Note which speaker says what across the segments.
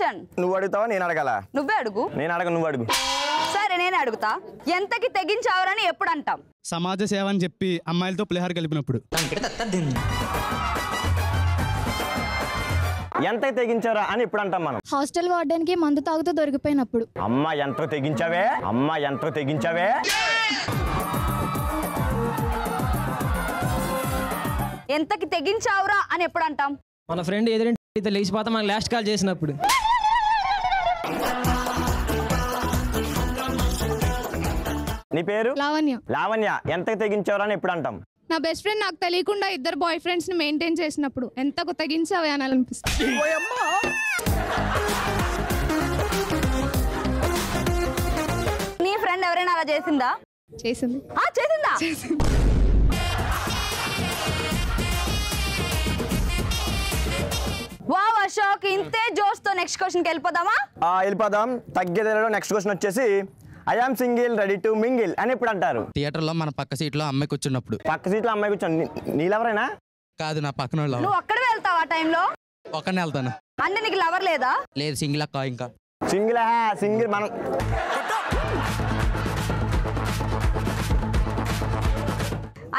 Speaker 1: Question.
Speaker 2: నువ్వు అడుగుతావా నేను అడగాల?
Speaker 1: నువ్వే అడుగు.
Speaker 2: నేను అడగ, నువ్వు అడుగు.
Speaker 1: సరే నేనే అడుగుతా. ఎంతకి తెగించావరని ఎప్పుడు అంటాం?
Speaker 3: సమాజ సేవ అని చెప్పి అమ్మాయిలతో పులిహార కలిపినప్పుడు.
Speaker 2: ఎంత తెగించారా అని ఇప్పుడు అంటాం మనం.
Speaker 4: హాస్టల్ వార్డెన్ కి మందు తాగుతూ దొరికిపోయినప్పుడు.
Speaker 2: అమ్మ ఎంత తెగించావే, అమ్మ ఎంత తెగించావే.
Speaker 1: ఎంతకి తెగించావురా అని ఎప్పుడు అంటాం?
Speaker 5: మన ఫ్రెండ్ ఎదురింటి లేచిపోతా మనకు లాస్ట్ కాల్ చేసినప్పుడు.
Speaker 2: నీ పేరు?
Speaker 4: లావణ్య.
Speaker 2: లావణ్య ఎంతకి తెగించావరా అని ఎప్పుడు అంటాం?
Speaker 4: నా బెస్ట్ ఫ్రెండ్ నాకు తెలియకుండా ఇద్దరు బాయ్ ఫ్రెండ్స్ ని మెయింటైన్ చేసినప్పుడు ఎంతకు తెగించావే అని అనిపిస్తుంది.
Speaker 1: నీ ఫ్రెండ్ ఎవరైనా అలా చేసిందా?
Speaker 4: చేసింది.
Speaker 1: చేసిందా? వావ్ అశోక్, ఇంతే జోష్ తో నెక్స్ట్ క్వశ్చన్ కి వెళ్ళిపోదామా?
Speaker 2: వెళ్ళిపోదాం. తగ్గేదేలో నెక్స్ట్ క్వశ్చన్ వచ్చేసి I am single ready to mingle అని ఎప్పుడు అంటారు?
Speaker 6: థియేటర్ లో మన పక్క సీట్ లో అమ్మాయి కూర్చున్నప్పుడు.
Speaker 2: పక్క సీట్ లో అమ్మాయి కూర్చొని నీలెవరైనా?
Speaker 6: కాదు, నా పక్కన వాళ్ళు.
Speaker 1: నువ్వు అక్కడే వెళ్తావు ఆ టైంలో?
Speaker 6: ఒక్కనే వెళ్తాను.
Speaker 1: అంటే నీకు లవర్ లేదా?
Speaker 6: లేదు, సింగిల్ అక్క. ఇంకా
Speaker 2: సింగిల్ సింగిల్ మనం.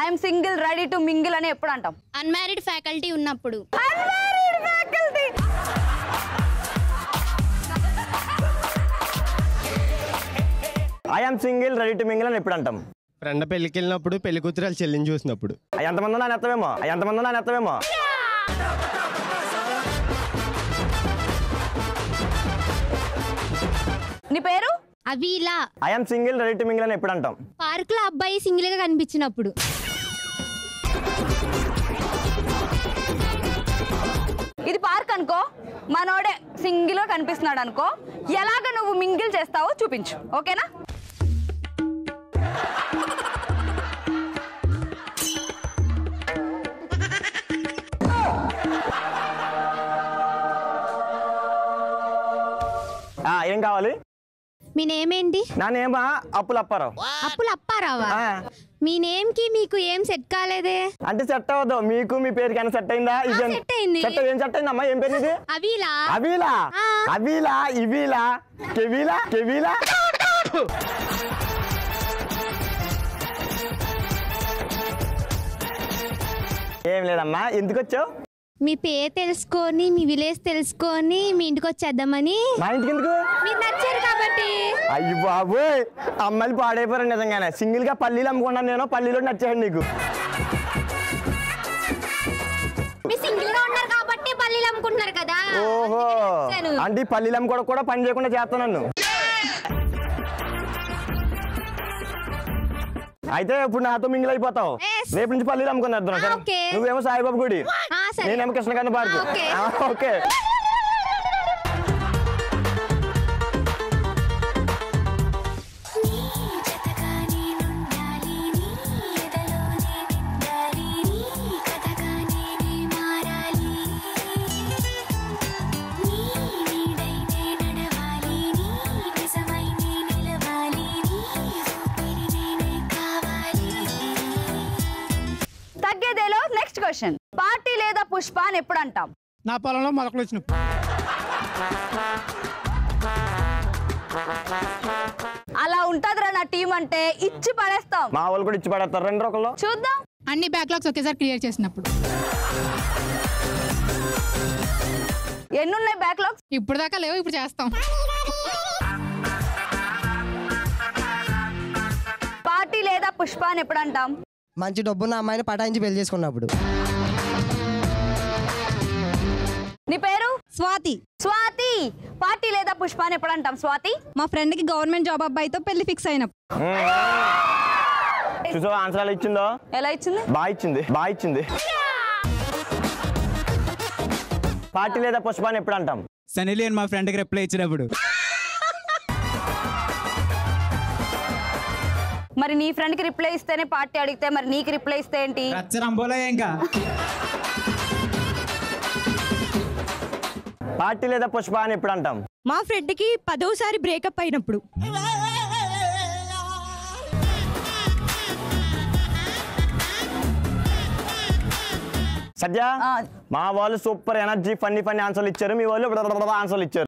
Speaker 1: I'm single ready to mingle అని ఎప్పుడు అంటాం?
Speaker 4: అన్మ్యారీడ్ ఫ్యాకల్టీ ఉన్నప్పుడు.
Speaker 2: I am single ready to mingle అని ఎప్పుడు అంటాం?
Speaker 3: ఫ్రెండ్ పెళ్లికి వెళ్ళినప్పుడు, పెళ్లి కూతురు చెల్లిని చూసినప్పుడు.
Speaker 2: ఎంతమంది ఉన్నా నెత్తవేమో, ఎంతమంది ఉన్నా నెత్తవేమో.
Speaker 1: నీ పేరు?
Speaker 4: అవిలా.
Speaker 2: I am single ready to mingle అని ఎప్పుడు అంటాం?
Speaker 4: పార్క్ లో అబ్బాయి సింగిల్ గా కనిపించినప్పుడు.
Speaker 1: ఇది పార్క్ అనుకో, మనోడే సింగిల్ గా కనిపిస్తున్నాడు అనుకో, ఎలాగ నువ్వు మింగిల్ చేస్తావో చూపించు, ఓకేనా?
Speaker 2: ఏం కావాలి?
Speaker 4: మీ నేమ్ ఏంటి?
Speaker 2: నా నేమా అప్పులు అప్పారావు.
Speaker 4: అప్పులు అప్పారావా? మీ నేమ్ కి మీకు ఏం సెట్ కాలేదే?
Speaker 2: అంటే సెట్ అవ్వదు. మీకు మీ పేరుకి అయినా సెట్ అయిందా?
Speaker 4: సెట్ అయింది.
Speaker 2: ఏం సెట్ అయింది అమ్మా? ఏం పేరు ఇది?
Speaker 4: అవిలా.
Speaker 2: అవిలా, అవిలా, ఇవిలా, కెవిలా, కెవిలా. ఏం లేదమ్మా. ఎందుకు వచ్చావు?
Speaker 4: మీ పేరు తెలుసుకొని, మీ విలేజ్ తెలుసుకొని మీ ఇంటికి వచ్చేద్దామని.
Speaker 2: మా ఇంటికి ఎందుకు?
Speaker 4: మీరు నచ్చారు కాబట్టి.
Speaker 2: అయ్యి బాబోయ్, అమ్మాయిలు పాడైపోయారు నిజంగానే. సింగిల్ గా పల్లీలు అమ్ముకున్నాను నేను. పల్లీలో నచ్చాడు నీకు.
Speaker 4: మీరు సింగిల్ గా ఉన్నారు కాబట్టి పల్లీలు అమ్ముకుంటున్నారు కదా.
Speaker 2: ఓహో, అంటే పల్లీలు అమ్ముకోవడం కూడా పని చేయకుండా చేస్తాను నన్ను. అయితే ఇప్పుడు నాతో మింగిల్ అయిపోతావు. రేపు నుంచి పల్లీలు అమ్ముకున్నారు. నువ్వేమో సాయిబాబు గుడి, నేనేమో కృష్ణకాంత పార్క్. ఓకే.
Speaker 1: తగ్గేదేలో నెక్స్ట్ క్వశ్చన్. పార్టీ లేదా పుష్ప అని ఎప్పుడు అంటాం?
Speaker 3: నా పొలంలో మొలకలు వచ్చినప్పుడు.
Speaker 1: అలా ఉంటదిరా నా టీం అంటే, ఇచ్చి పడేస్తాం.
Speaker 2: మా వాళ్ళు కూడా ఇచ్చి పడేస్తారు. 2 రోజుల్లో
Speaker 1: చూద్దాం.
Speaker 4: అన్ని బ్యాక్లాగ్స్ ఒకేసారి క్లియర్ చేసినప్పుడు.
Speaker 1: ఎన్నున్నాయి బ్యాక్లాగ్స్?
Speaker 4: ఇప్పుడు దాకా లేవు, ఇప్పుడు చేస్తాం.
Speaker 1: పార్టీ లేదా పుష్ప అని ఎప్పుడు అంటాం?
Speaker 5: మంచి డబ్బున్న అమ్మాయిని పటాయించి పెళ్లి చేసుకున్నప్పుడు.
Speaker 1: నీ పేరు?
Speaker 4: స్వాతి.
Speaker 1: స్వాతి, పార్టీ లేదా పుష్ప అని ఎప్పుడు అంటాం? స్వాతి,
Speaker 4: మా ఫ్రెండ్ కి గవర్నమెంట్ జాబ్ అబ్బాయితో పెళ్లి ఫిక్స్ అయినప్పుడు.
Speaker 2: చూసా ఆన్సర్ ఎలా ఇచ్చిందో?
Speaker 1: ఎలా ఇచ్చింది?
Speaker 2: బాగా ఇచ్చింది, బాగా ఇచ్చింది. పార్టీ లేదా పుష్ప అని ఎప్పుడు అంటాం?
Speaker 3: సనీ లియోన్ మా ఫ్రెండ్ కి రిప్లై ఇచ్చినప్పుడు.
Speaker 1: మరి నీ ఫ్రెండ్ కి రిప్లై ఇస్తేనే పార్టీ అడిగితే, మరి నీకు రిప్లై ఇస్తే ఏంటి?
Speaker 3: ఇంకా
Speaker 2: పార్టీ లేదా పుష్ప అని ఎప్పుడు అంటాం?
Speaker 4: మా ఫ్రెండ్ కి 10వ బ్రేకప్ అయినప్పుడు.
Speaker 2: సత్య, మా వాళ్ళు సూపర్ ఎనర్జీ ఫన్నీ ఆన్సర్లు ఇచ్చారు. మీ వాళ్ళు ఆన్సర్లు ఇచ్చారు.